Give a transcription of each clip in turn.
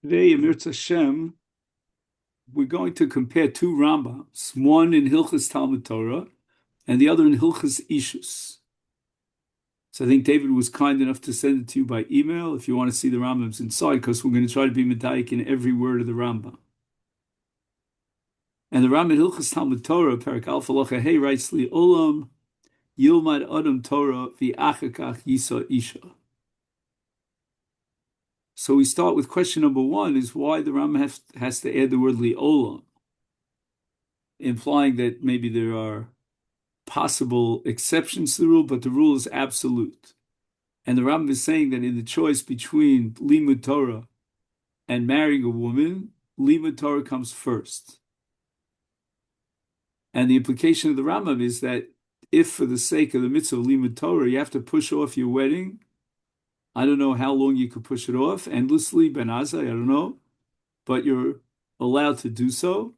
Today, in Mirz Hashem, we're going to compare two Rambams, one in Hilchas Talmud Torah and the other in Hilchas Ishus. So I think David was kind enough to send it to you by email if you want to see the Rambams inside, because we're going to try to be medayik in every word of the Rambam. And the Rambam in Hilchas Talmud Torah, Perek Alpha Halacha Hey, writes, Li Olam Yilmad Adam Torah V'achakach Yisa Isha. So we start with question number one, is why the Rambam has to add the word Li Olam, implying that maybe there are possible exceptions to the rule, but the rule is absolute. And the Rambam is saying that in the choice between Limud Torah and marrying a woman, Limud Torah comes first. And the implication of the Rambam is that if for the sake of the mitzvah of Limud Torah, you have to push off your wedding, I don't know how long you could push it off, endlessly, Ben Azai, I don't know, but you're allowed to do so.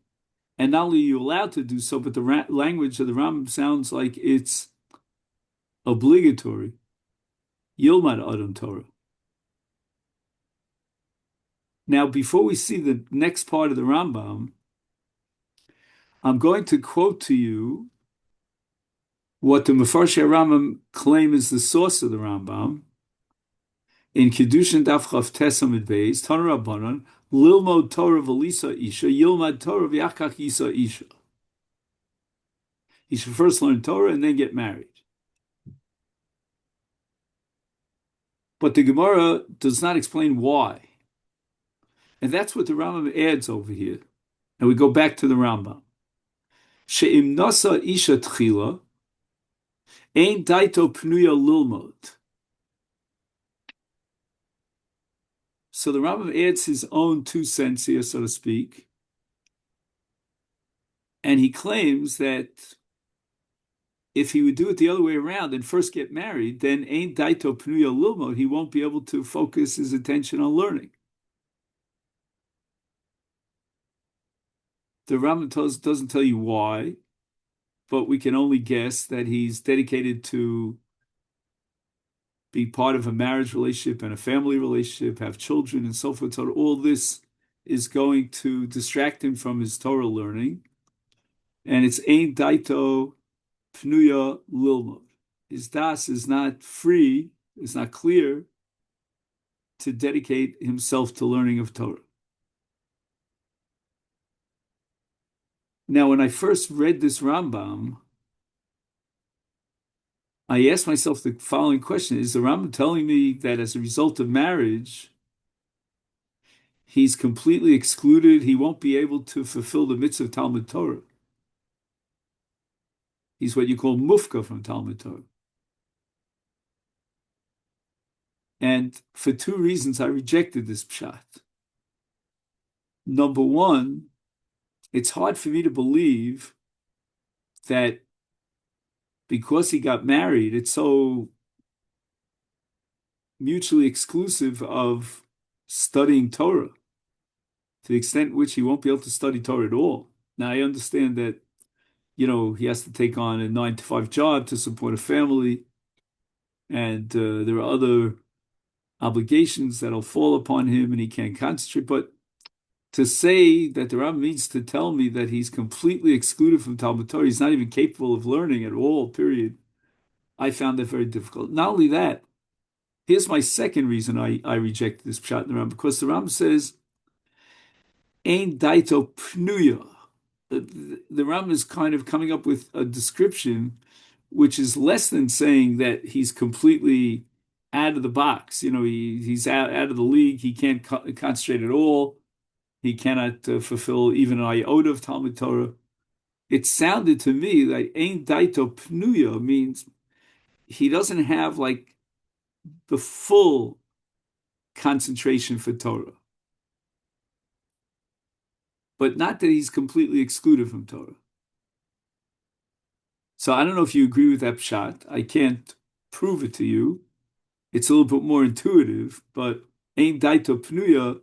And not only are you allowed to do so, but the language of the Rambam sounds like it's obligatory. Yilmad Adam Torah. Now, before we see the next part of the Rambam, I'm going to quote to you what the Mefarshei Rambam claim is the source of the Rambam. In Kiddushin Daf Chav Tes Amud Beis, Tana Rabbanan, Lilmod Torah v'lisa isha, Yilmad Torah v'yachkach yisa isha. He should first learn Torah and then get married. But the Gemara does not explain why. And that's what the Rambam adds over here. And we go back to the Rambam. She'im nasa isha tchila, ein daito pnuya lilmod. So the Rambam adds his own 2 cents here, so to speak. And he claims that if he would do it the other way around and first get married, then ein daito pnuya lilmod, he won't be able to focus his attention on learning. The Rambam doesn't tell you why, but we can only guess that he's dedicated to be part of a marriage relationship and a family relationship, have children and so forth. So all this is going to distract him from his Torah learning. And it's ein daito pnuya lilmod. His das is not free, it's not clear to dedicate himself to learning of Torah. Now, when I first read this Rambam, I asked myself the following question: is the Rambam telling me that as a result of marriage, he's completely excluded, he won't be able to fulfill the mitzvah of Talmud Torah? He's what you call mufka from Talmud Torah. And for 2 reasons, I rejected this pshat. Number one, it's hard for me to believe that because he got married, it's so mutually exclusive of studying Torah to the extent which he won't be able to study Torah at all. Now, I understand that, he has to take on a 9-to-5 job to support a family, and there are other obligations that'll fall upon him and he can't concentrate. But to say that the Rambam means to tell me that he's completely excluded from Talmud Torah, he's not even capable of learning at all, period, I found that very difficult. Not only that, here's my second reason I rejected this pshat in the Rambam, because the Rambam says, ein daito pnuya. The Rambam is kind of coming up with a description which is less than saying that he's completely out of the box. He's out of the league. He can't concentrate at all. He cannot fulfill even an iota of Talmud Torah. It sounded to me like ein daito pnuya means he doesn't have like the full concentration for Torah, but not that he's completely excluded from Torah. So I don't know if you agree with that pshat. I can't prove it to you. It's a little bit more intuitive, but ein daito pnuya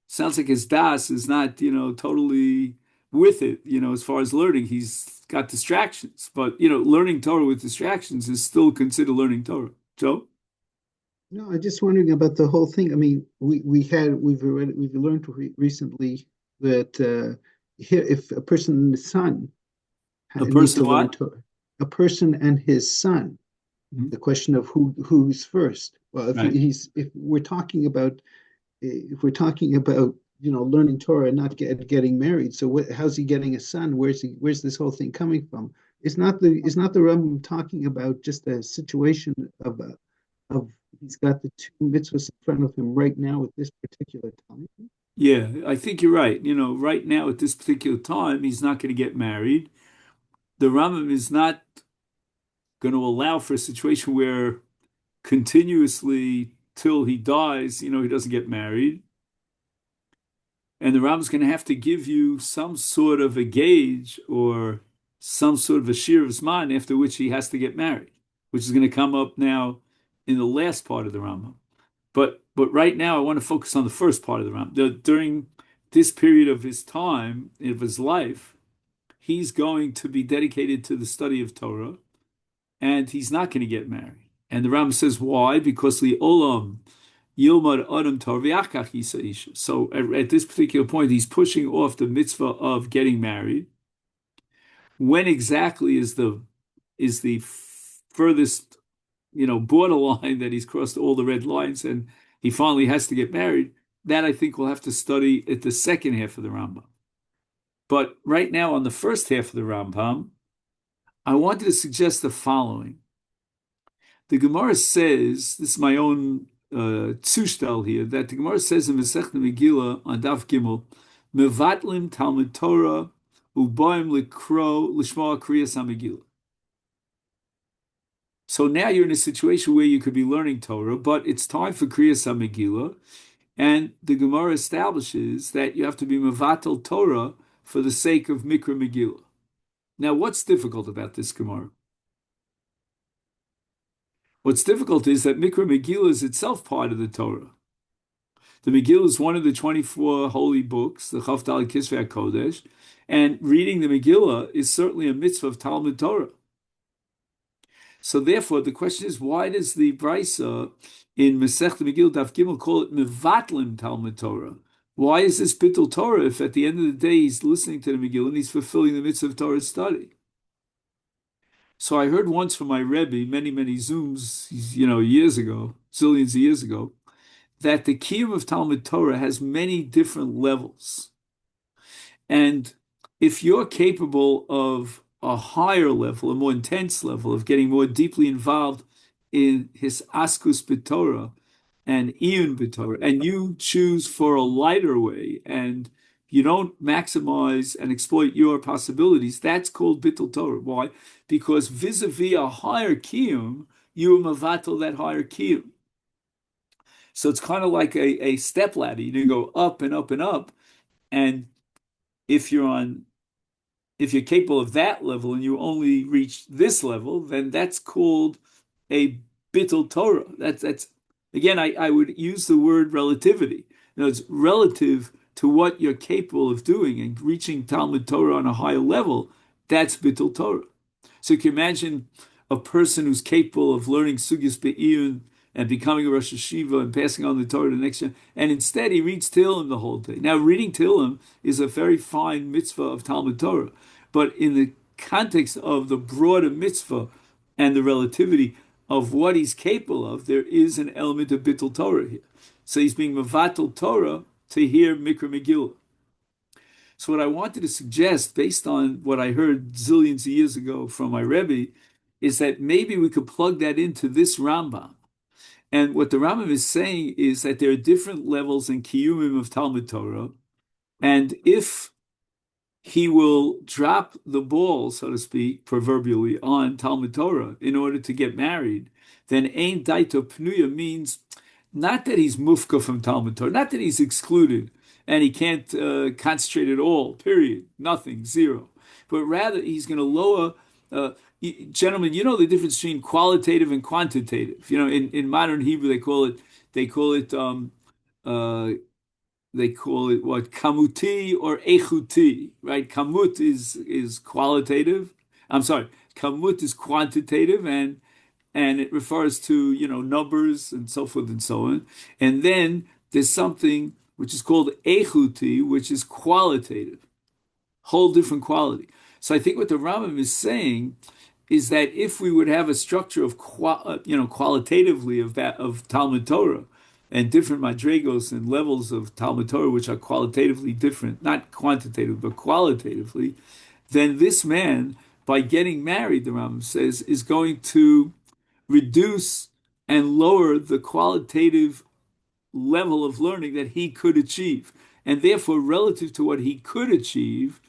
sounds like his das is not, totally with it, as far as learning. He's got distractions, but, learning Torah with distractions is still considered learning Torah. Joe? No, I'm just wondering about the whole thing. I mean, we've learned recently that here, if a person and his son A need person to learn what? Torah, a person and his son, Mhm. the question of who's first. Well, Right. if we're talking about learning Torah and not getting married, so how's he getting a son? Where's this whole thing coming from? It's not the Rambam talking about just a situation of he's got the two mitzvahs in front of him right now at this particular time. Yeah, I think you're right. Right now at this particular time, he's not going to get married. The Rambam is not going to allow for a situation where continuously till he dies, he doesn't get married. And the Rambam's going to have to give you some sort of a gauge or some sort of a shear of his mind after which he has to get married, which is going to come up now in the last part of the Rambam. But right now, I want to focus on the first part of the Rambam. During this period of his time, of his life, he's going to be dedicated to the study of Torah, and he's not going to get married. And the Rambam says, why? Because the olam Yilmad Adam Torah v'achach Yisa Isha. So at this particular point, he's pushing off the mitzvah of getting married. When exactly is the furthest, borderline that he's crossed all the red lines and he finally has to get married? That I think we'll have to study at the second half of the Rambam. But right now, on the first half of the Rambam, I wanted to suggest the following. The Gemara says, this is my own zushtel here, that the Gemara says in Masechta Megillah on Daf Gimel, Mevatlim Talmud Torah uboim likro lishmoa kriyas HaMegillah. So now you're in a situation where you could be learning Torah, but it's time for kriyas HaMegillah, and the Gemara establishes that you have to be mevatel Torah for the sake of Mikra Megillah. Now, what's difficult about this Gemara? What's difficult is that Mikra Megillah is itself part of the Torah. The Megillah is one of the 24 holy books, the Chavdal Kisvei HaKodesh, and reading the Megillah is certainly a mitzvah of Talmud Torah. So therefore, the question is, why does the Brisa in Masechta Megillah Daf Gimel call it Mevatlim Talmud Torah? Why is this Bittul Torah if at the end of the day he's listening to the Megillah and he's fulfilling the mitzvah of Torah study? So I heard once from my Rebbe, many, many Zooms, years ago, zillions of years ago, that the Kiyum of Talmud Torah has many different levels. And if you're capable of a higher level, a more intense level of getting more deeply involved in his Askus B'Torah and Iyun B'Torah, and you choose for a lighter way, and you don't maximize and exploit your possibilities, that's called Bittul Torah. Why? Because vis-a-vis a higher Kiyum, you are mavatal that higher Kiyum. So it's kind of like a step ladder. You go up and up and up. And if you're on, if you're capable of that level and you only reach this level, then that's called a bittul Torah. That's again, I would use the word relativity. It's relative to what you're capable of doing and reaching Talmud Torah on a higher level. That's bittul Torah. So you can imagine a person who's capable of learning Sugyas Be'iyun and becoming a Rosh Hashiva and passing on the Torah to the next generation, and instead he reads Tehillim the whole day. Now, reading Tehillim is a very fine mitzvah of Talmud Torah, but in the context of the broader mitzvah and the relativity of what he's capable of, there is an element of Bittul Torah here. So he's being Mavatul Torah to hear Mikra Megillah. So what I wanted to suggest, based on what I heard zillions of years ago from my Rebbe, is that maybe we could plug that into this Rambam. And what the Rambam is saying is that there are different levels in Kiyumim of Talmud Torah. And if he will drop the ball, so to speak, proverbially, on Talmud Torah in order to get married, then Ein Daito Pnuya means not that he's mufka from Talmud Torah, not that he's excluded and he can't concentrate at all, period, nothing, zero. But rather he's going to lower, gentlemen, you know the difference between qualitative and quantitative. In modern Hebrew uh, they call it what, kamuti or echuti, right? Kamut is qualitative. I'm sorry, kamut is quantitative, and and it refers to, numbers and so forth and so on. And then there's something which is called echuti, which is qualitative, whole different quality. So I think what the Rambam is saying is that if we would have a structure of qualitatively of Talmud Torah and different madrigos and levels of Talmud Torah which are qualitatively different, not quantitative but qualitatively, then this man, by getting married, the Rambam says, is going to reduce and lower the qualitative level of learning that he could achieve. And therefore, relative to what he could achieve,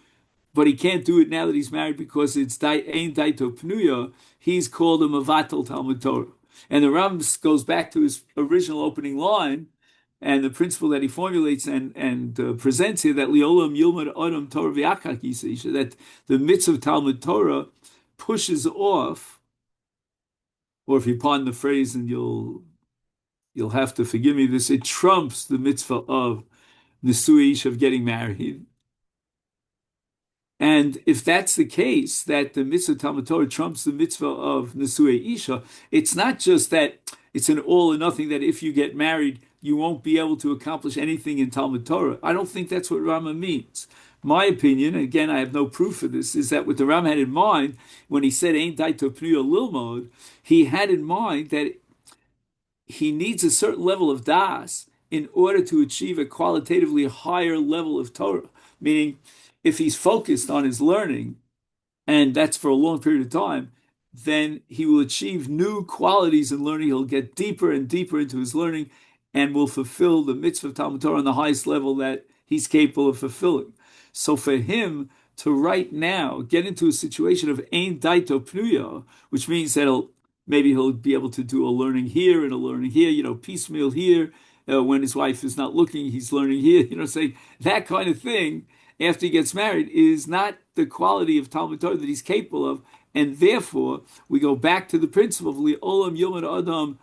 but he can't do it now that he's married because it's ein daito pnuya, he's called a mavatal Talmud Torah. And the Rambam goes back to his original opening line and the principle that he formulates and presents here, that liolam yilmad adam Torah v'achak yisei, that the mitzvah of Talmud Torah pushes off, or if you pardon the phrase, and you'll have to forgive me this, it trumps the mitzvah of nisui of getting married. And if that's the case, that the mitzvah of Talmud Torah trumps the mitzvah of Nesui Isha, it's not just that it's an all or nothing, that if you get married, you won't be able to accomplish anything in Talmud Torah. I don't think that's what Rama means. My opinion, again, I have no proof for this, is that what the Rama had in mind when he said Ein Daito Pniya Lilmod, he had in mind that he needs a certain level of das in order to achieve a qualitatively higher level of Torah. Meaning, if he's focused on his learning, and that's for a long period of time, then he will achieve new qualities in learning. He'll get deeper and deeper into his learning and will fulfill the mitzvah of Talmud Torah on the highest level that he's capable of fulfilling. So for him to right now get into a situation of ein daito pnuya, which means that maybe he'll be able to do a learning here and a learning here, piecemeal here. When his wife is not looking, he's learning here, saying that kind of thing after he gets married is not the quality of Talmud Torah that he's capable of. And therefore, we go back to the principle of li'olam yilmad adam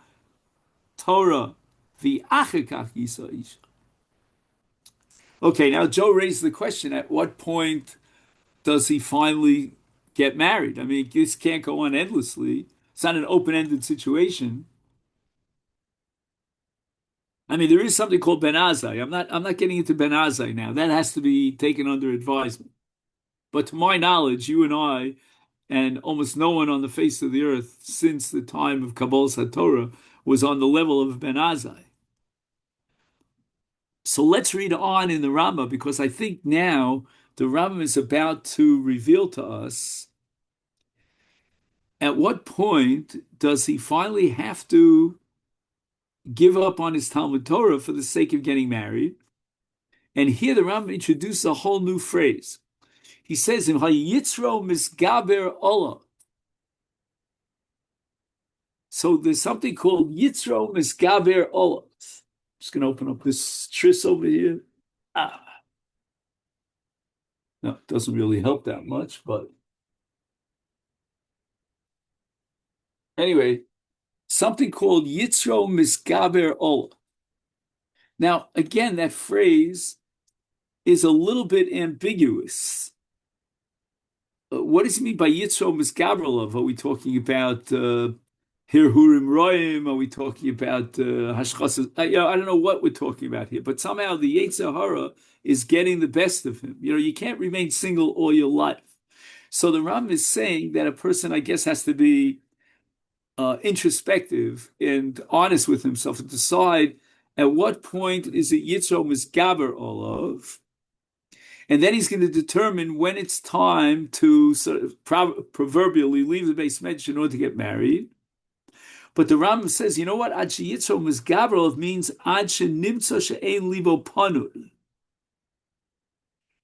Torah v'achekach yisa isha. Okay, now Joe raised the question, at what point does he finally get married? I mean, this can't go on endlessly. It's not an open-ended situation. I mean, there is something called Ben Azai. I'm not getting into Ben Azai now. That has to be taken under advisement. But to my knowledge, you and I, and almost no one on the face of the earth since the time of Kabbalah HaTorah was on the level of Ben Azai. So let's read on in the Rambam, because I think now the Rambam is about to reveal to us at what point does he finally have to give up on his Talmud Torah for the sake of getting married. And here the Rambam introduces a whole new phrase. He says, "Im hayitzro misgaber olah." So there's something called yitzro misgaber olah. Just going to open up this tris over here. No, it doesn't really help that much, but anyway, something called yitzro misgaber olah. Now, again, that phrase is a little bit ambiguous. What does he mean by Yitzro Misgabrelov? Are we talking about Hirhurim Roim? Are we talking about Hashchasas? I don't know what we're talking about here, but somehow the Yetzer Hara is getting the best of him. You can't remain single all your life. So the Rambam is saying that a person, I guess, has to be introspective and honest with himself and decide at what point is it Yitzro Misgaber Olav. And then he's going to determine when it's time to sort of proverbially leave the base medrash in order to get married. But the Rambam says, you know what? Ad sheyitzro misgabrel means ad shenimtza she'ein libo panur.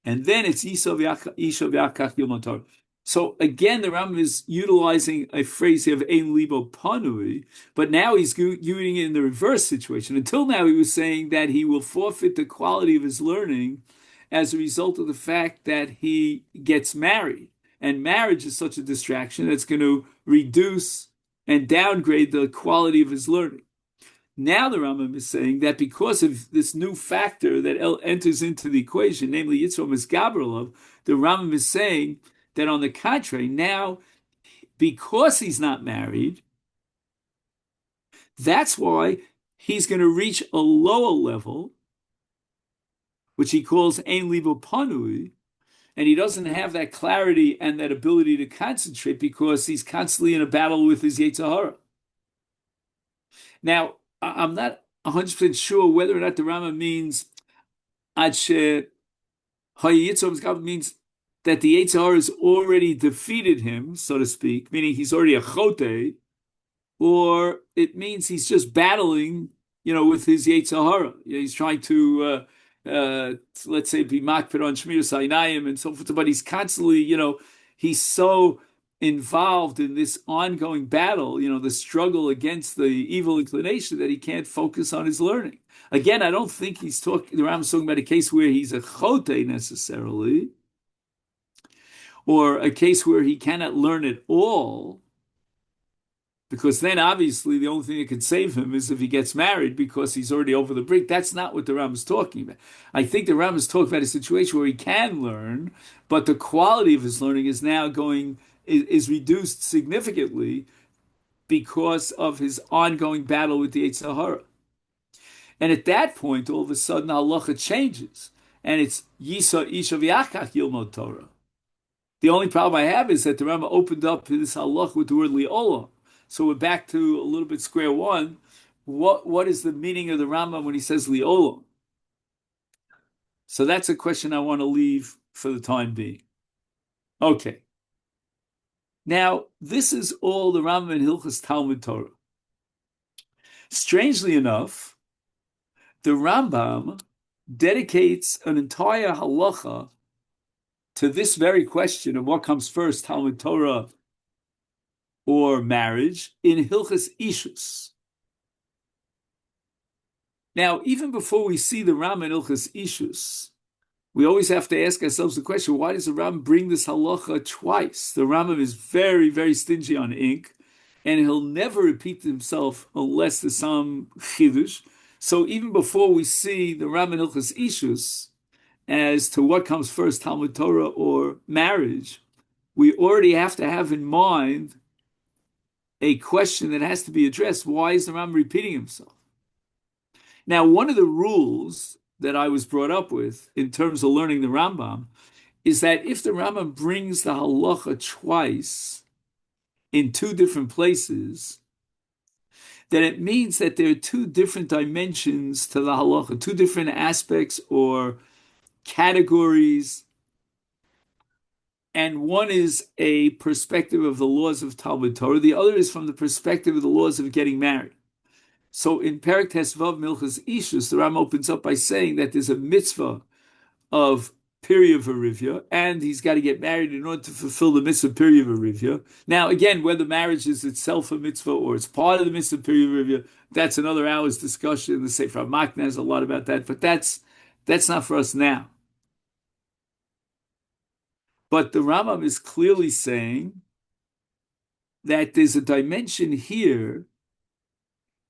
And then it's isha v'akach yilmad Torah. So again, the Rambam is utilizing a phrase here of ein libo panui, but now he's using it in the reverse situation. Until now, he was saying that he will forfeit the quality of his learning as a result of the fact that he gets married. And marriage is such a distraction that's going to reduce and downgrade the quality of his learning. Now the Rambam is saying that because of this new factor that enters into the equation, namely Yitzro Misgabrelov, the Rambam is saying that on the contrary, now, because he's not married, That's why he's going to reach a lower level, which he calls Ein Libo Panui, and he doesn't have that clarity and that ability to concentrate because he's constantly in a battle with his Yetzer Hara. Now, I'm not 100% sure whether or not the Rama means Adshe Hayitzom means that the Yetzer Hara has already defeated him, so to speak, meaning he's already a Chote, or it means he's just battling, with his Yetzer Hara. He's trying to, let's say, be makpid on Shmir Sainayim and so forth, but he's constantly, he's so involved in this ongoing battle, the struggle against the evil inclination that he can't focus on his learning. Again, I don't think the Rambam's talking about a case where he's a chote necessarily, or a case where he cannot learn at all, because then obviously the only thing that can save him is if he gets married because he's already over the brink. That's not what the Rambam is talking about. I think the Rambam is talking about a situation where he can learn, but the quality of his learning is now is reduced significantly because of his ongoing battle with the Yetzer Hara. And at that point, all of a sudden, halacha changes, and it's Yisa Isha V'Yachach Yilmod Torah. The only problem I have is that the Rambam opened up this halacha with the word li'olam. So we're back to a little bit square one. What is the meaning of the Rambam when he says li'olam? So that's a question I want to leave for the time being. Okay. Now, this is all the Rambam in Hilchos Talmud Torah. Strangely enough, the Rambam dedicates an entire halacha to this very question of what comes first, Talmud Torah or marriage, in Hilchos Ishus. Now, even before we see the Rambam in Hilchos Ishus, we always have to ask ourselves the question, why does the Rambam bring this halacha twice? The Rambam is very, very stingy on ink, and he'll never repeat himself unless there's some chidush. So even before we see the Rambam in Hilchos Ishus as to what comes first, Talmud Torah or marriage, we already have to have in mind a question that has to be addressed. Why is the Rambam repeating himself? Now, one of the rules that I was brought up with in terms of learning the Rambam is that if the Rambam brings the halacha twice in two different places, then it means that there are two different dimensions to the halacha, two different aspects or categories. And one is a perspective of the laws of Talmud Torah. The other is from the perspective of the laws of getting married. So in Perek Tesvav Milchas Ishus, the Ram opens up by saying that there's a mitzvah of Pirya V'Rivya, and he's got to get married in order to fulfill the mitzvah Pirya V'Rivya. Now, again, whether marriage is itself a mitzvah or it's part of the mitzvah Pirya V'Rivya, that's another hour's discussion. The Sefer HaMakna has a lot about that, but that's not for us now. But the Rambam is clearly saying that there's a dimension here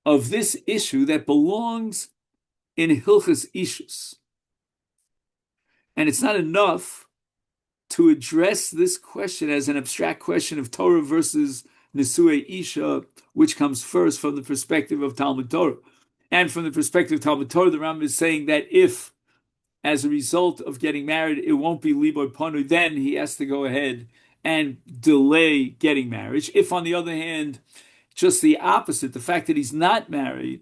of this issue that belongs in Hilchos Ishus. And it's not enough to address this question as an abstract question of Torah versus Nesue Isha, which comes first from the perspective of Talmud Torah. And from the perspective of Talmud Torah, the Rambam is saying that if, as a result of getting married, it won't be Liboy Panu, then he has to go ahead and delay getting marriage. If, on the other hand, just the opposite, the fact that he's not married,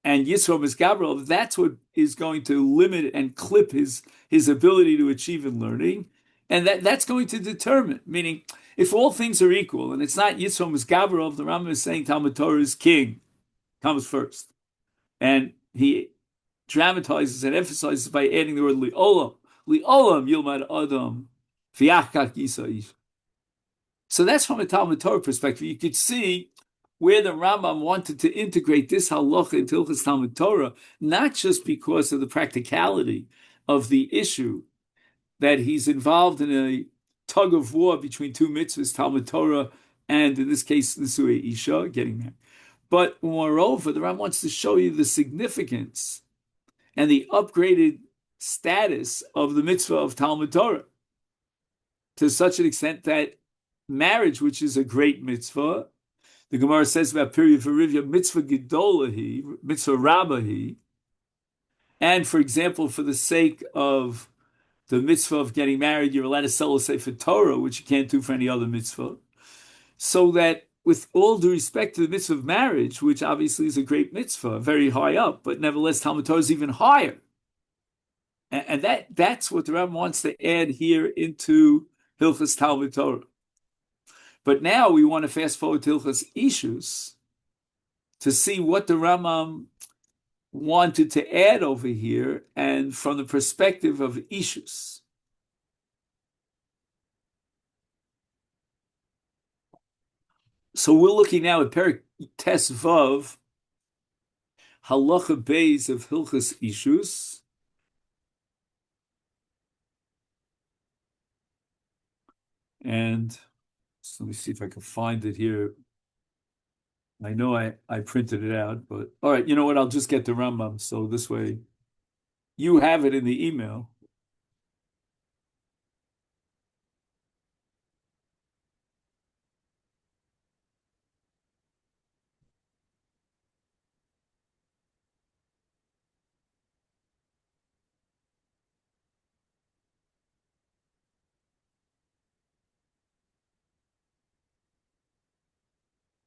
and Yisro is Gabriel, that's what is going to limit and clip his ability to achieve in learning. And that's going to determine, meaning, if all things are equal, and it's not Yisro is Gabriel, the Rambam is saying Talmud Torah is king, comes first. And he dramatizes and emphasizes by adding the word li'olam. Li'olam yilmad adam v'yachkach yisa. So that's from a Talmud Torah perspective. You could see where the Rambam wanted to integrate this halacha into Hilchos Talmud Torah, not just because of the practicality of the issue that he's involved in a tug of war between two mitzvahs, Talmud Torah, and in this case, Nesue Isha, getting married. But moreover, the Rambam wants to show you the significance and the upgraded status of the mitzvah of Talmud Torah to such an extent that marriage, which is a great mitzvah, The Gemara says about period for Rivya, mitzvah gedolahi, mitzvah rabbahi, and for example, for the sake of the mitzvah of getting married, you're allowed to sell a sefer Torah, which you can't do for any other mitzvah. So that, with all due respect to the mitzvah of marriage, which obviously is a great mitzvah, very high up, but nevertheless Talmud Torah is even higher. And that's what the Rambam wants to add here into Hilchas Talmud Torah. But now we want to fast forward to Hilchas Ishus to see what the Rambam wanted to add over here, and from the perspective of Ishus. So we're looking now at Perek Tes Vav, Halacha Beis of Hilchas Ishus. And so let me see if I can find it here. I know I printed it out, but all right, you know what? I'll just get the Rambam, so this way you have it in the email.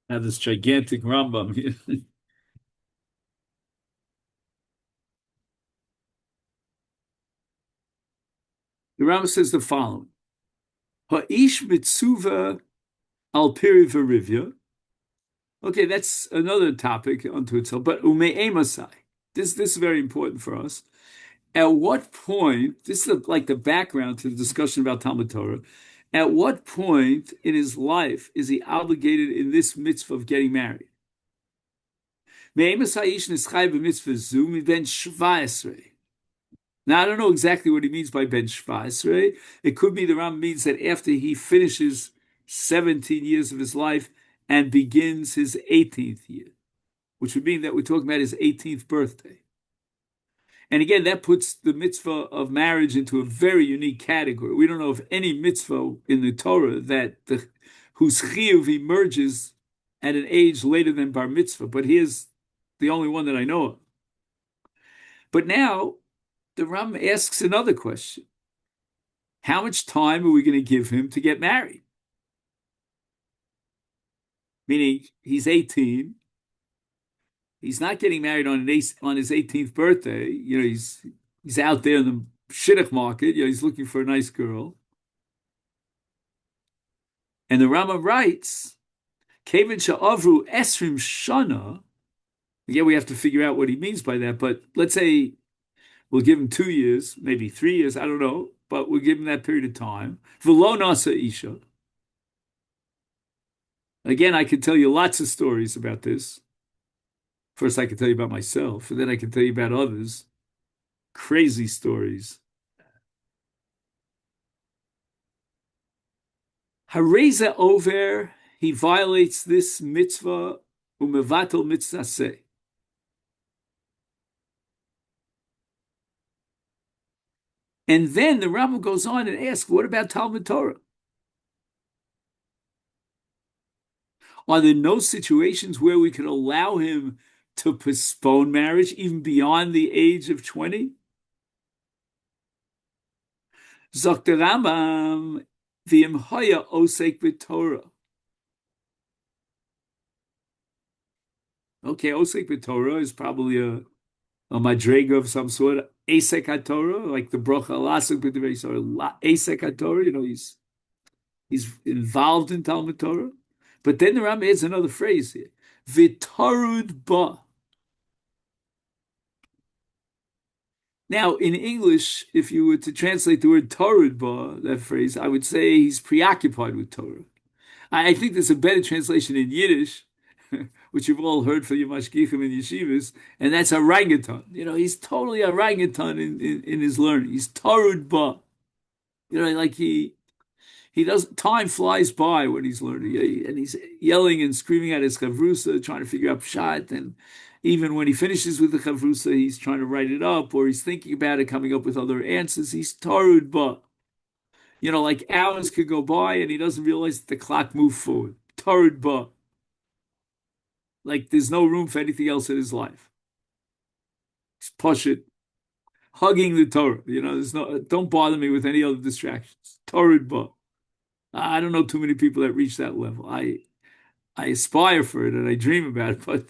Now this gigantic Rambam here. The Rambam says the following: Ha'ish mitzuva al piri v'rivya. Okay, that's another topic unto itself. But ume'emasai. This is very important for us. At what point, this is like the background to the discussion about Talmud Torah, at what point in his life is he obligated in this mitzvah of getting married? Now, I don't know exactly what he means by ben shva'esrei. It could be the Rambam means that after he finishes 17 years of his life and begins his 18th year, which would mean that we're talking about his 18th birthday. And again, that puts the mitzvah of marriage into a very unique category. We don't know of any mitzvah in the Torah whose chiyuv emerges at an age later than bar mitzvah, but here's the only one that I know of. But now, the Rambam asks another question. How much time are we going to give him to get married? Meaning, he's 18. He's not getting married on his 18th birthday. You know, he's out there in the shidduch market. You know, he's looking for a nice girl. And the Rambam writes, Kevin sha'avru esrim shana. Again, we have to figure out what he means by that. But let's say we'll give him 2 years, maybe 3 years. I don't know, but we'll give him that period of time. V'lo nasa isha. Again, I could tell you lots of stories about this. First, I can tell you about myself, and then I can tell you about others. Crazy stories. Hareza over, he violates this mitzvah, umevatel mitzvaseh. And then the Rambam goes on and asks, what about Talmud Torah? Are there no situations where we can allow him to postpone marriage even beyond the age of 20? Zok the Rambam, v'im hoya osek b'Torah. Okay, osek b'Torah is probably a madrega of some sort. Asek HaTorah, like the brocha alasek b'Torah, so asek HaTorah, you know, he's involved in Talmud Torah. But then the Rambam adds another phrase here. V'tarud ba. Now, in English, if you were to translate the word tarud ba, that phrase, I would say he's preoccupied with Torah. I think there's a better translation in Yiddish, which you've all heard from your mashgichim and yeshivas, and that's orangutan. You know, he's totally orangutan in his learning. He's tarud ba. You know, like he doesn't, time flies by when he's learning, and he's yelling and screaming at his chavrusa, trying to figure out pshat, and even when he finishes with the chavrusa, he's trying to write it up, or he's thinking about it, coming up with other answers. He's tarud ba. You know, like hours could go by, and he doesn't realize that the clock moved forward. Tarud ba. Like there's no room for anything else in his life. He's Pashut, hugging the Torah. There's no, don't bother me with any other distractions. Torah, but I don't know too many people that reach that level. I aspire for it and I dream about it, but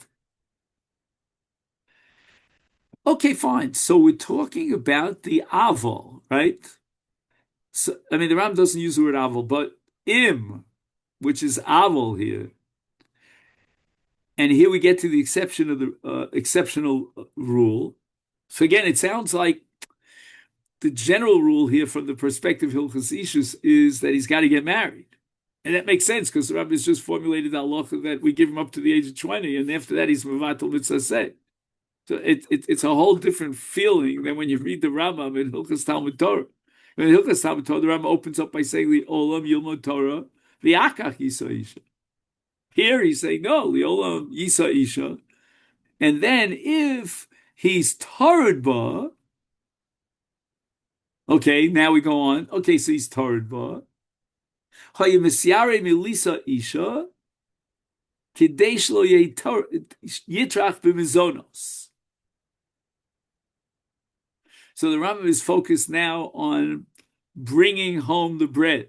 okay, fine. So we're talking about the aval, right? So I mean, the Ram doesn't use the word aval, but im, which is aval here, and here we get to the exception of the exceptional rule. So again, it sounds like the general rule here from the perspective of Hilchos Ishus is that he's got to get married. And that makes sense because the Ram has just formulated the halacha that we give him up to the age of 20, and after that he's mevatel mitzvah. So it's a whole different feeling than when you read the Rambam in Hilchos Talmud Torah. In Hilchos Talmud Torah, the Rambam opens up by saying, "Li olam yilmod Torah, v'akach yisa isha." Here he's saying, "No, li olam yisa isha," and then if he's Torah ba, okay, now we go on. Okay, so he's Torah ba. Hayimisyare milisa isha, kidesh lo yitrach b'mizonos. So the Rambam is focused now on bringing home the bread.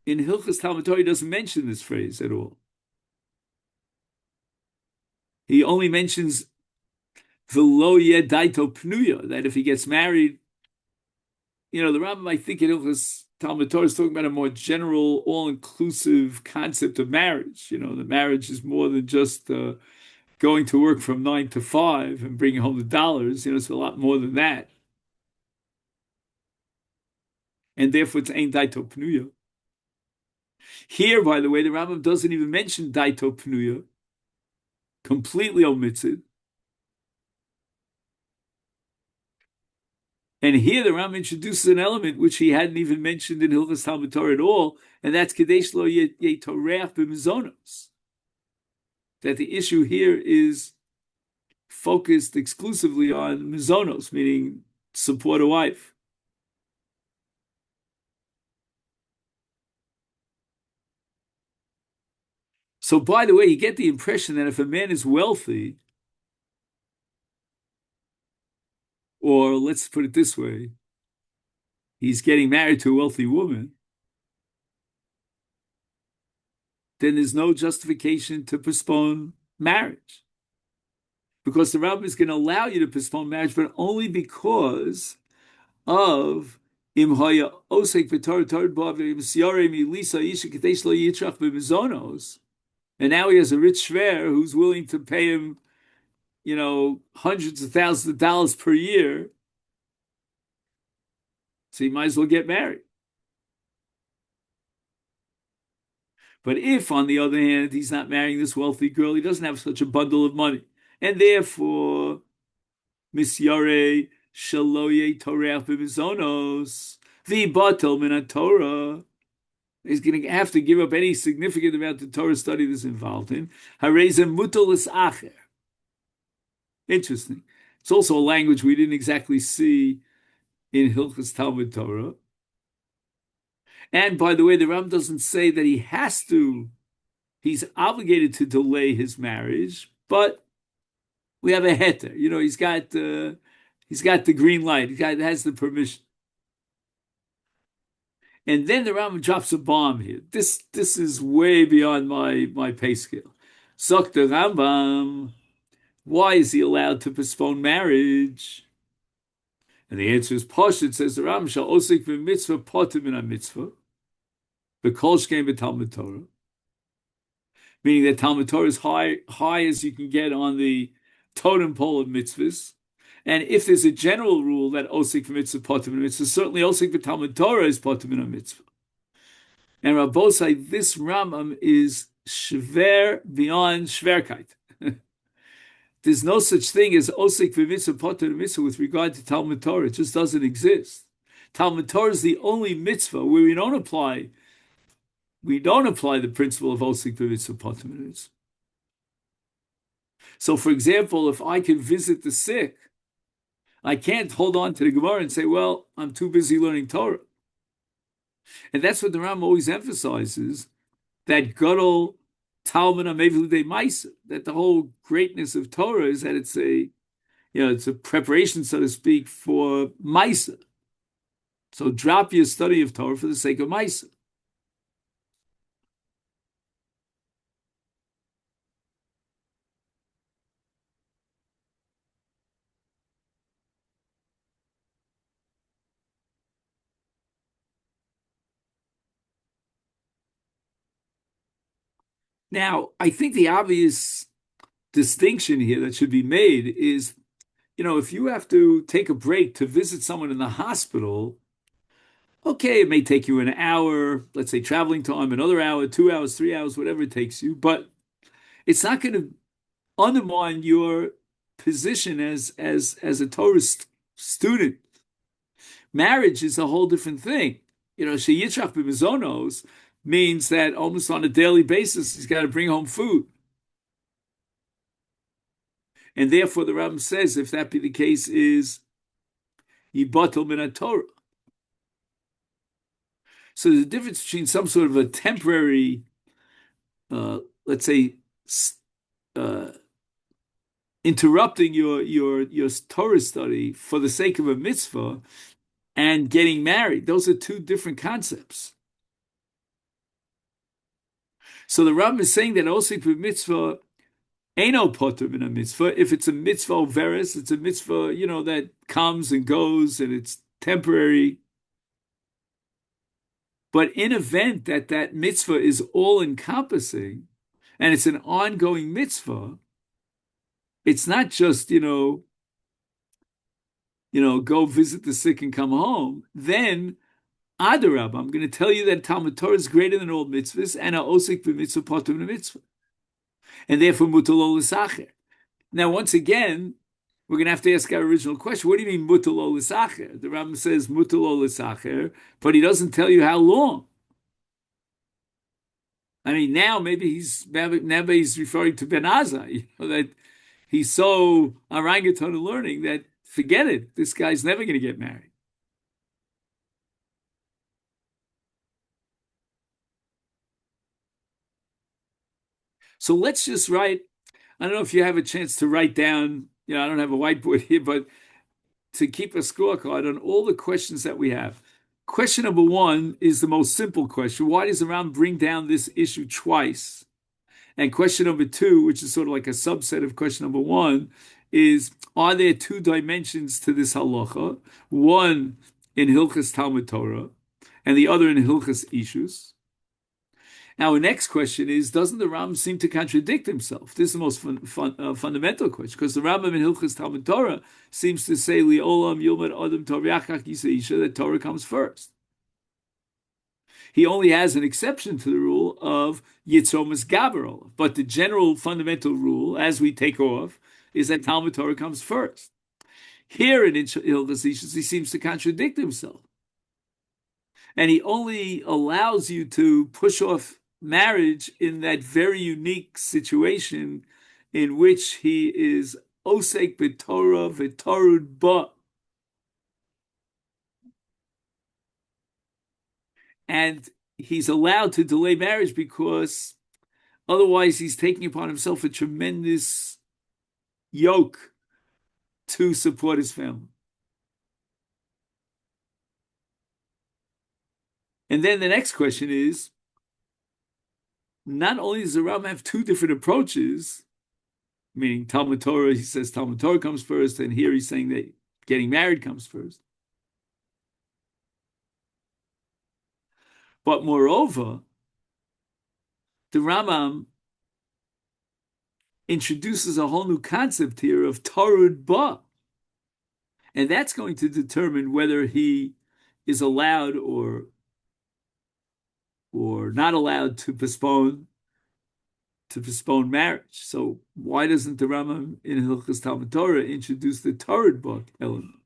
In Hilchos Talmud Torah, he doesn't mention this phrase at all. He only mentions v'lo yedaito pnuya, that if he gets married, the Rambam, I think in Hilchos Talmud Torah is talking about a more general, all-inclusive concept of marriage. The marriage is more than just going to work from 9 to 5 and bringing home the dollars. It's a lot more than that. And therefore, it's ein daito pnuya. Here, by the way, the Rambam doesn't even mention daito pnuya, completely omits it. And here the Rambam introduces an element which he hadn't even mentioned in Hilchos Talmud Torah at all, and that's kadesh lo yetoreach b'mizonos. That the issue here is focused exclusively on mizonos, meaning support a wife. So, by the way, you get the impression that if a man is wealthy, or let's put it this way, he's getting married to a wealthy woman, then there's no justification to postpone marriage. Because the Rambam is going to allow you to postpone marriage, but only because of im haya osek v'torah torah b'avim siyorei milisa isha kadesh lo yitrach b'mizonos. And now he has a rich shver who's willing to pay him, hundreds of thousands of dollars per year. So he might as well get married. But if, on the other hand, he's not marrying this wealthy girl, he doesn't have such a bundle of money. And therefore, misyare shaloye toreach b'mizonos v'batel min Torah. He's going to have to give up any significant amount of Torah study that's involved in. Harezem mutolis acher. Interesting. It's also a language we didn't exactly see in Hilchos Talmud Torah. And by the way, the Ram doesn't say that he's obligated to delay his marriage, but we have a heter. He's got the green light. He has the permission. And then the Rambam drops a bomb here. This is way beyond my pay scale. Sok the Rambam, why is he allowed to postpone marriage? And the answer is Pashut, says the Rambam, shall osik v'mitzvah potim min ha-mitzvah, v'kol shkein b'Talmud Torah. Meaning that Talmud Torah is high as you can get on the totem pole of mitzvahs. And if there's a general rule that osik v'mitzvah potim min ha-mitzvah, certainly osik v'Talmud Torah is potim min ha-mitzvah. And Rabbosai, this Rambam is shver beyond shverkeit. There's no such thing as osik v'mitzvah potim mitzvah with regard to Talmud Torah. It just doesn't exist. Talmud Torah is the only mitzvah where we don't apply the principle of osik v'mitzvah potim mitzvah. So, for example, if I can visit the sick, I can't hold on to the Gemara and say, well, I'm too busy learning Torah. And that's what the Rambam always emphasizes, that gadol Talmud Amevli Maisa, that the whole greatness of Torah is that it's a preparation, so to speak, for Maisa. So drop your study of Torah for the sake of Maisa. Now, I think the obvious distinction here that should be made is, if you have to take a break to visit someone in the hospital, okay, it may take you an hour, let's say traveling time, another hour, 2 hours, 3 hours, whatever it takes you, but it's not going to undermine your position as a Torah student. Marriage is a whole different thing. Sheyitzrach b'mizonos means that almost on a daily basis he's got to bring home food. And therefore the Rambam says, if that be the case, is yibatel min Torah. So there's a difference between some sort of a temporary, let's say, uh, interrupting your Torah study for the sake of a mitzvah and getting married. Those are two different concepts. So the Rambam is saying that also for mitzvah, Eino potter min a mitzvah. If it's a mitzvah veris, it's a mitzvah, that comes and goes and it's temporary. But in event that mitzvah is all encompassing and it's an ongoing mitzvah, it's not just, go visit the sick and come home. Then, Adarab, I'm going to tell you that Talmud Torah is greater than all mitzvahs and a osik b'mitzvah potter min a mitzvah. And therefore, mutal ol l'sacher. Now, once again, we're going to have to ask our original question. What do you mean mutal ol l'sacher? The Rambam says mutal ol l'sacher, but he doesn't tell you how long. I mean, now maybe he's referring to Ben Azai, that he's so orangutan in learning that forget it, this guy's never going to get married. So let's just write. I don't know if you have a chance to write down. I don't have a whiteboard here, but to keep a scorecard on all the questions that we have. Question number one is the most simple question. Why does the Rambam bring down this issue twice? And question number two, which is sort of like a subset of question number one, is, are there two dimensions to this halacha? One in Hilchas Talmud Torah and the other in Hilchas Ishus. Now, the next question is, doesn't the Rambam seem to contradict himself? This is the most fundamental question, because the Rambam in Hilchas Talmud Torah seems to say, Li'olam Yilmad Adam Torah Isha, that Torah comes first. He only has an exception to the rule of Yitzomas Gabarol. But the general fundamental rule, as we take off, is that Talmud Torah comes first. Here in Hilchas Ishus, he seems to contradict himself. And he only allows you to push off marriage in that very unique situation in which he is osek b'Torah v'torud ba. And he's allowed to delay marriage because otherwise he's taking upon himself a tremendous yoke to support his family. And then the next question is, not only does the Rambam have two different approaches, meaning Talmud Torah, he says Talmud Torah comes first, and here he's saying that getting married comes first. But moreover, the Rambam introduces a whole new concept here of Torud Ba. And that's going to determine whether he is allowed or not allowed to postpone marriage. So why doesn't the Rambam in Hilchas Talmud Torah introduce the Torah book element?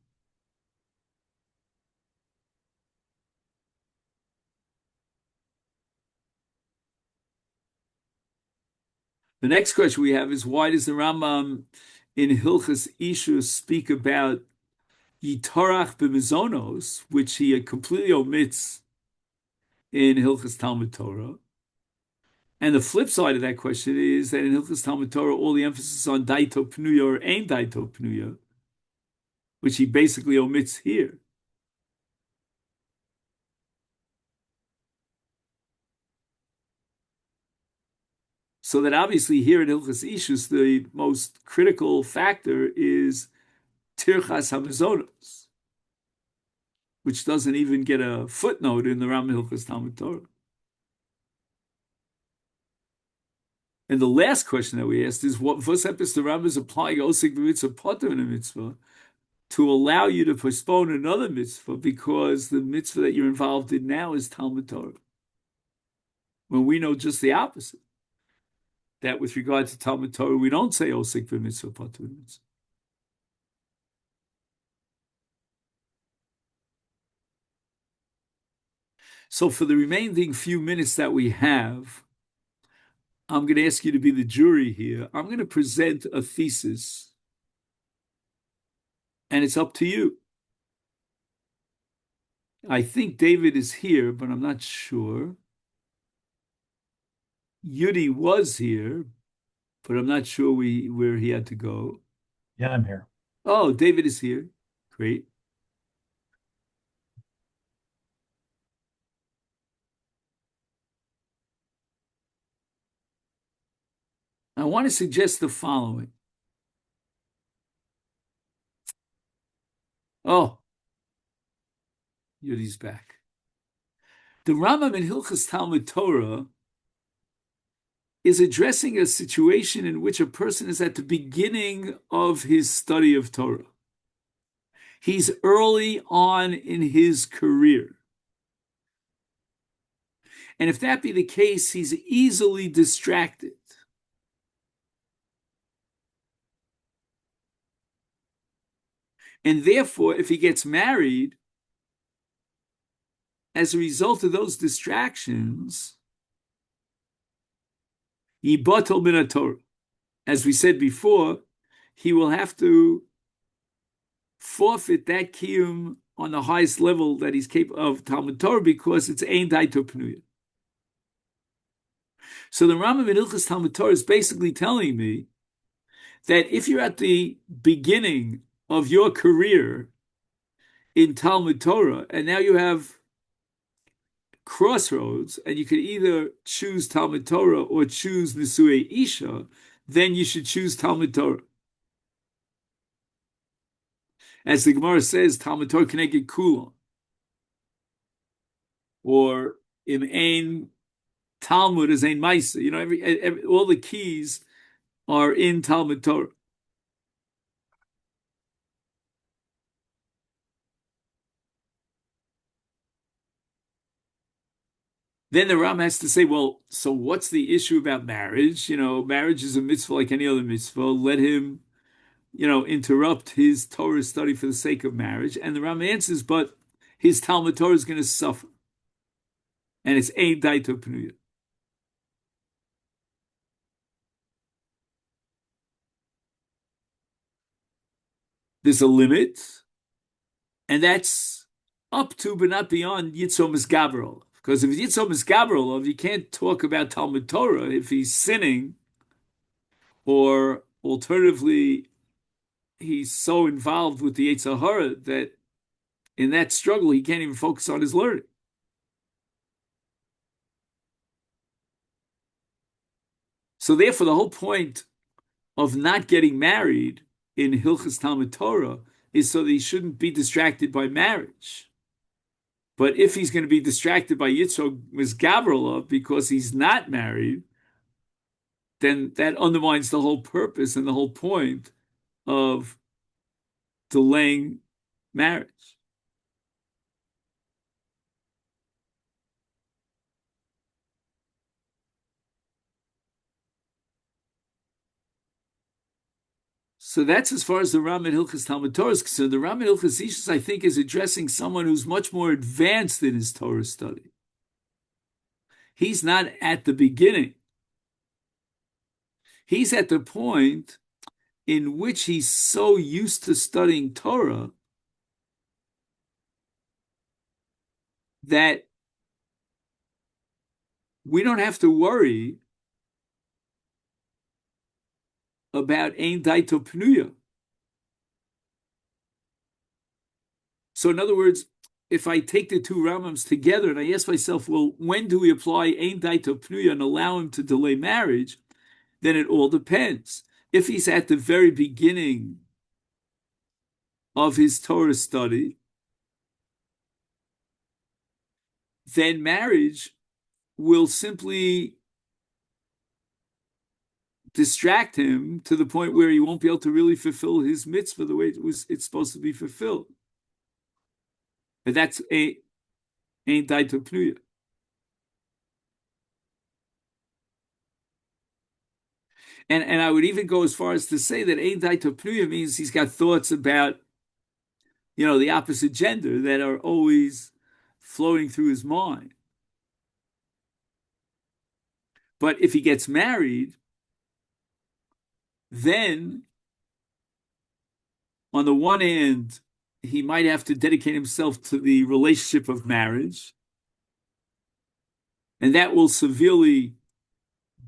The next question we have is, why does the Rambam in Hilchas Ishus speak about Yitorach b'mizonos, which he completely omits in Hilchas Talmud Torah? And the flip side of that question is that in Hilchos Talmud Torah, all the emphasis on daito pnuya or ein daito pnuya, which he basically omits here. So that obviously here in Hilchos Ishus, the most critical factor is tirchas hamazonos, which doesn't even get a footnote in the Rambam Hilchos Talmud Torah. And the last question that we asked is, what vosepis the Rambam is applying osik b'mitzvah potter in a mitzvah to allow you to postpone another mitzvah because the mitzvah that you're involved in now is Talmud Torah. When we know just the opposite, that with regard to Talmud Torah, we don't say osik b'mitzvah potter in mitzvah. So for the remaining few minutes that we have, I'm going to ask you to be the jury here. I'm going to present a thesis, and it's up to you. I think David is here, but I'm not sure. Yudi was here, but I'm not sure where he had to go. Yeah, I'm here. Oh, David is here. Great. I want to suggest the following. Oh, Yudi's back. The Rambam in Hilchos Talmud Torah is addressing a situation in which a person is at the beginning of his study of Torah. He's early on in his career. And if that be the case, he's easily distracted. And therefore, if he gets married, as a result of those distractions, yibatel min Torah. As we said before, he will have to forfeit that kiyum on the highest level that he's capable of Talmud Torah because it's ein daito pnuya. So the Rambam in Hilchos Talmud Torah is basically telling me that if you're at the beginning of your career in Talmud Torah, and now you have crossroads, and you could either choose Talmud Torah or choose Nisuei Isha, then you should choose Talmud Torah. As the Gemara says, Talmud Torah Keneged Kulon, or in Ein Talmud is Ein Maisa. You know, every all the keys are in Talmud Torah. Then the Ram has to say, well, so what's the issue about marriage? You know, marriage is a mitzvah like any other mitzvah. Let him, interrupt his Torah study for the sake of marriage. And the Ram answers, but his Talmud Torah is going to suffer. And it's ein daito pnuya. There's a limit, and that's up to, but not beyond, Yitzhak Misgaberol. Because if it's Yitzhak Misgaberol, you can't talk about Talmud Torah if he's sinning, or alternatively, he's so involved with the Yetzer Hara that in that struggle, he can't even focus on his learning. So therefore, the whole point of not getting married in Hilchos Talmud Torah is so that he shouldn't be distracted by marriage. But if he's going to be distracted by Yitzhak Misgaberol because he's not married, then that undermines the whole purpose and the whole point of delaying marriage. So that's as far as the Ram in Hilchos Talmud Torah is concerned. The Ram in Hilchos Ishus, I think, is addressing someone who's much more advanced in his Torah study. He's not at the beginning. He's at the point in which he's so used to studying Torah that we don't have to worry about Ein Daito Pnuya. So in other words, if I take the two Rambams together and I ask myself, well, when do we apply Ein Daito Pnuya and allow him to delay marriage? Then it all depends. If he's at the very beginning of his Torah study, then marriage will simply distract him to the point where he won't be able to really fulfill his mitzvah the way it's supposed to be fulfilled. But that's Ein Daito Pnuya. And I would even go as far as to say that Ein Daito Pnuya means he's got thoughts about, the opposite gender that are always floating through his mind. But if he gets married, then on the one hand, he might have to dedicate himself to the relationship of marriage, and that will severely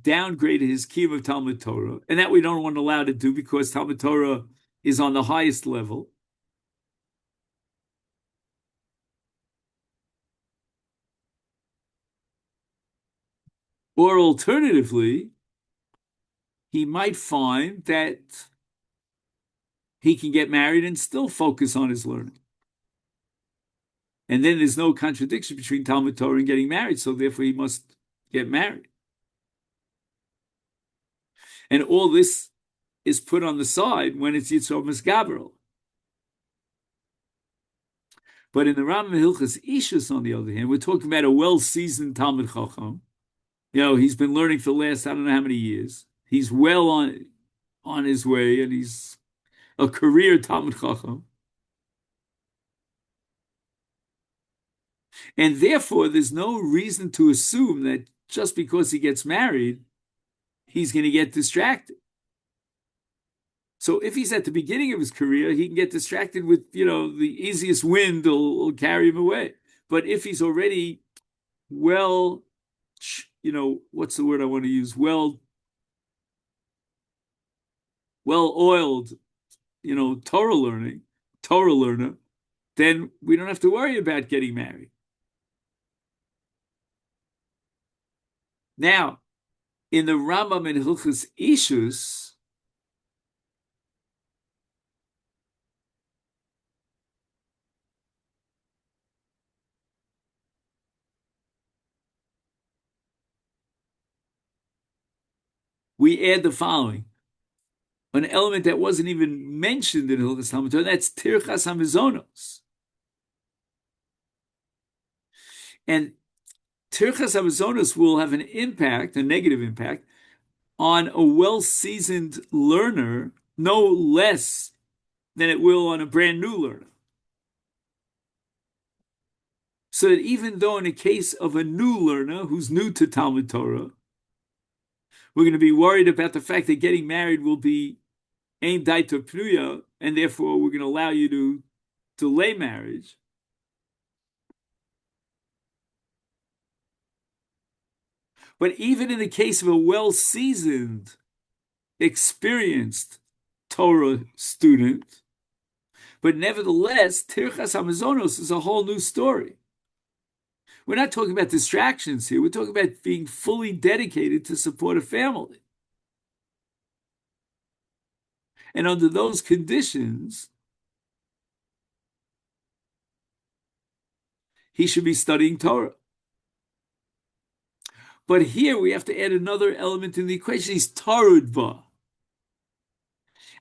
downgrade his kiyum of Talmud Torah, and that we don't want to allow to do because Talmud Torah is on the highest level. Or alternatively, he might find that he can get married and still focus on his learning. And then there's no contradiction between Talmud Torah and getting married, so therefore he must get married. And all this is put on the side when it's Yitzhak Misgaberel. But in the Rambam Hilchos Ishus, on the other hand, we're talking about a well-seasoned Talmud Chacham. He's been learning for the last, I don't know how many years. He's well on his way, and he's a career Talmud Chacham. And therefore, there's no reason to assume that just because he gets married, he's going to get distracted. So if he's at the beginning of his career, he can get distracted with, the easiest wind will carry him away. But if he's already well, what's the word I want to use? Well oiled, Torah learner, then we don't have to worry about getting married. Now, in the Rambam and Hilchos Ishus, we add the following. An element that wasn't even mentioned in Hilchos Talmud Torah, that's Tirchas HaMizonos. And Tirchas HaMizonos will have an impact, a negative impact, on a well-seasoned learner no less than it will on a brand new learner. So that even though in a case of a new learner who's new to Talmud Torah, we're going to be worried about the fact that getting married will be Ein Daito Pnuya, and therefore we're going to allow you to delay marriage. But even in the case of a well-seasoned, experienced Torah student, but nevertheless, Tirchas HaMizonos is a whole new story. We're not talking about distractions here. We're talking about being fully dedicated to support a family. And under those conditions, he should be studying Torah. But here we have to add another element in the equation. He's Tarud Ba.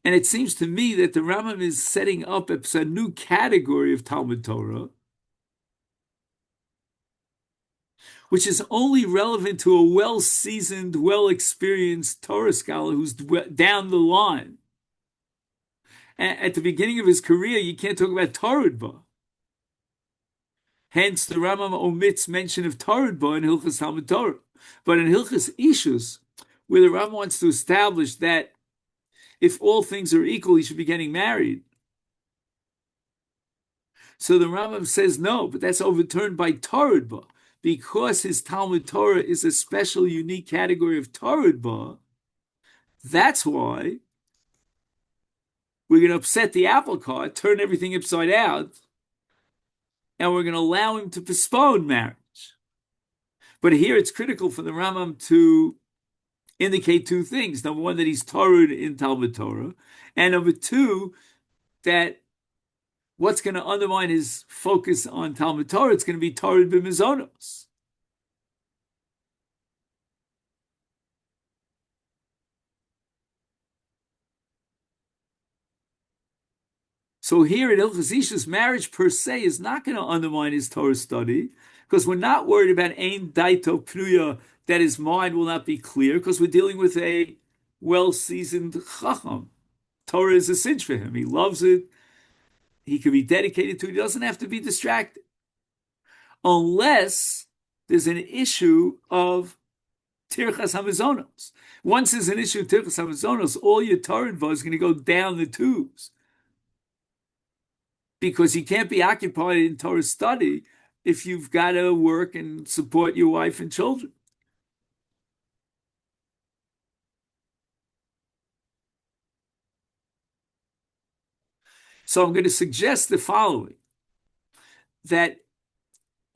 And it seems to me that the Rambam is setting up a new category of Talmud Torah, which is only relevant to a well-seasoned, well-experienced Torah scholar who's down the line. At the beginning of his career, you can't talk about Tarud Ba. Hence, the Rambam omits mention of Tarud Ba in Hilchos Talmud Torah. But in Hilchos Ishus, where the Rambam wants to establish that if all things are equal, he should be getting married. So the Rambam says no, but that's overturned by Tarud Ba. Because his Talmud Torah is a special, unique category of Tarud Ba, that's why we're going to upset the apple cart, turn everything upside out, and we're going to allow him to postpone marriage. But here it's critical for the Rambam to indicate two things. Number one, that he's Torah in Talmud Torah. And number two, that what's going to undermine his focus on Talmud Torah, it's going to be Torah b'mizonos. So here at Hilchos Ishus, marriage per se is not going to undermine his Torah study, because we're not worried about ein daito pnuya, that his mind will not be clear, because we're dealing with a well-seasoned chacham. Torah is a cinch for him. He loves it. He can be dedicated to it. He doesn't have to be distracted. Unless there's an issue of tirchas hamizonos. Once there's an issue of tirchas hamizonos, all your Torah is going to go down the tubes. Because you can't be occupied in Torah study if you've got to work and support your wife and children. So I'm going to suggest the following, that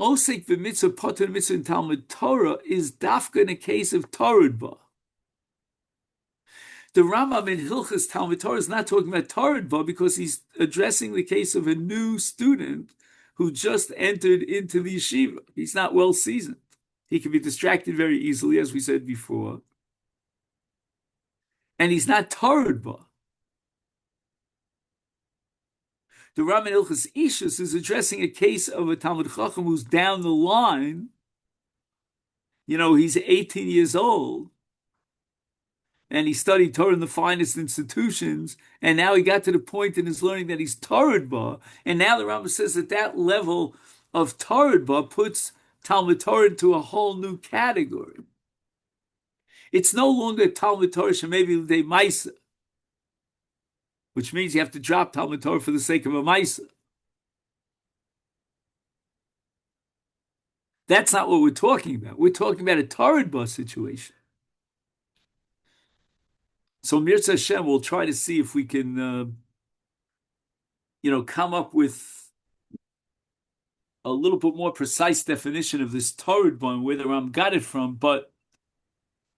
Osek v'mitzvah poter mitzvah in Talmud Torah is dafka in a case of Torah. The Rambam in Hilchos Talmud Torah is not talking about Torah because he's addressing the case of a new student who just entered into the yeshiva. He's not well seasoned. He can be distracted very easily, as we said before. And he's not Torah. The Rambam in Hilchos Ishus is addressing a case of a Talmud Chacham who's down the line. You know, he's 18 years old, and he studied Torah in the finest institutions, and now he got to the point in his learning that he's Torah Ba, and now the Rambam says that that level of Torah Ba puts Talmud Torah into a whole new category. It's no longer Talmud Torah Shemevi L'dei Maisa, which means you have to drop Talmud Torah for the sake of a Maisa. That's not what we're talking about. We're talking about a Torah Ba situation. So Mirza Hashem will try to see if we can, come up with a little bit more precise definition of this Torah Ba and where the Ram got it from. But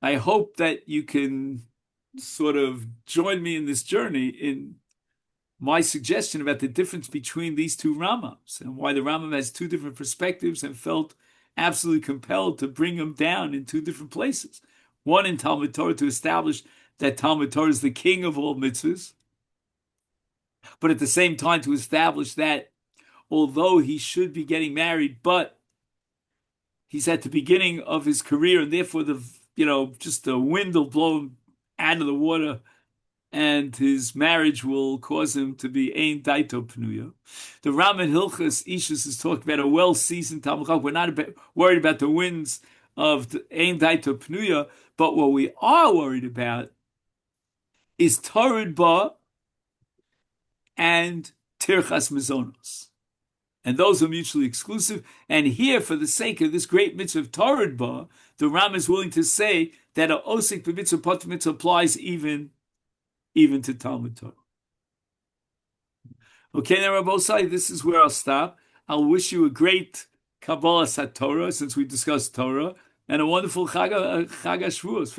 I hope that you can sort of join me in this journey in my suggestion about the difference between these two Ramams and why the Rambam has two different perspectives and felt absolutely compelled to bring them down in two different places. One in Talmud Torah to establish that Talmud Torah is the king of all mitzvahs, but at the same time to establish that although he should be getting married, but he's at the beginning of his career and therefore just the wind will blow him out of the water and his marriage will cause him to be ein daito pnuya. The Rambam in Hilchos Ishus is talking about a well-seasoned Talmud Chacham. We're not worried about the winds of the ein daito pnuya, but what we are worried about is Torah Ba and tirchas mizonos. And those are mutually exclusive. And here, for the sake of this great mitzvah of Torah Ba, the Ram is willing to say that a osik b'mitzvah poter mitzvah applies even to Talmud Torah. Okay, now Rabbosai, this is where I'll stop. I'll wish you a great Kabbalah Satorah, since we discussed Torah, and a wonderful Chag HaShavuos.